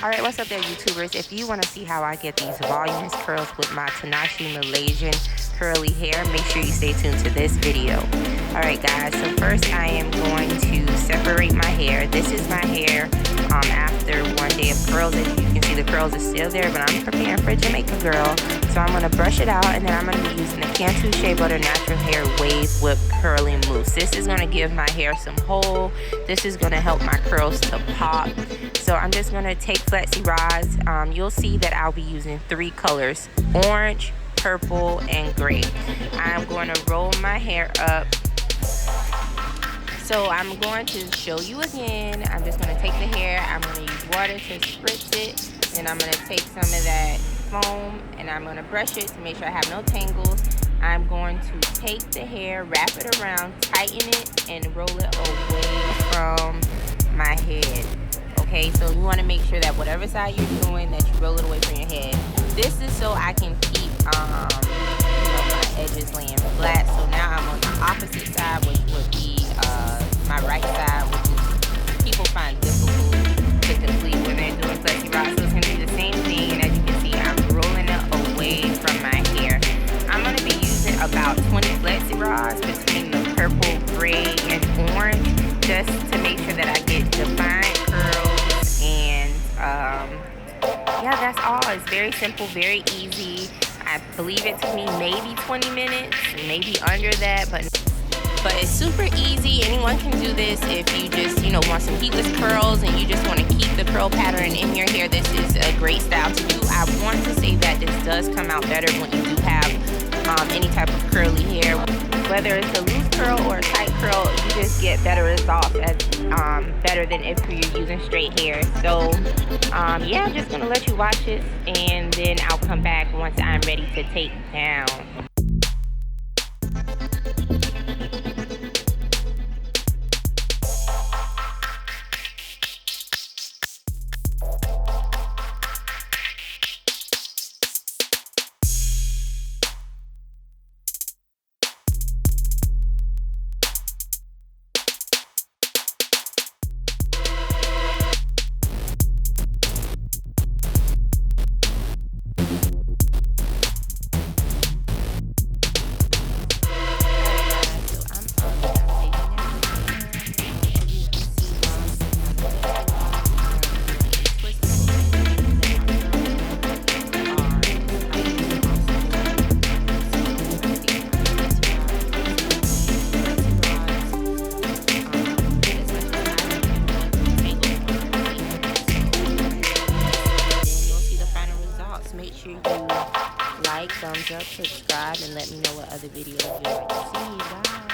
Alright, what's up there, YouTubers? If you want to see how I get these voluminous curls with my Tanashi Malaysian curly hair, make sure you stay tuned to this video. Alright guys, so first I am going to separate my hair. This is my hair after 1 day of curls. As you can see, the curls are still there, but I'm preparing for a Jamaica girl. So I'm going to brush it out, and then I'm going to be using the Cantu Shea Butter Natural Hair Wave Whip Curling Mousse. This is going to give my hair some hold. This is going to help my curls to pop. So I'm just going to take Flexi Rods. You'll see that I'll be using 3 colors: orange, purple, and gray. I'm going to roll my hair up. So I'm going to show you again. I'm just going to take the hair. I'm going to use water to spritz it. And I'm going to take some of that foam and I'm going to brush it to make sure I have no tangles. I'm going to take the hair, wrap it around, tighten it, and roll it away from my head. Okay, so you want to make sure that whatever side you're doing, that you roll it away from your head. This is so I can keep my edges laying flat. So now I'm on the opposite side, which would be my right side, which is people find difficult to complete when they're doing Flexi Rod. So it's going to be the same thing, and as you can see, I'm rolling it away from my hair. I'm going to be using about 20 Flexi Rods between the purple, gray, and orange, just to make sure that I get defined curls. And yeah, that's all. It's very simple, very easy. I believe it took me maybe 20 minutes, maybe under that, but it's super easy. Anyone can do this. If you just, want some heatless curls and you just want to keep the curl pattern in your hair, this is a great style to do. I want to say that this does come out better when you do have any type of curly hair. Whether it's a loose curl or a tight curl, you just get better results, better than if you're using straight hair. So yeah, I'm just going to let you watch it, and then I'll come back once I'm ready to take down. Make sure you like, thumbs up, subscribe, and let me know what other videos you'd like to see. Bye.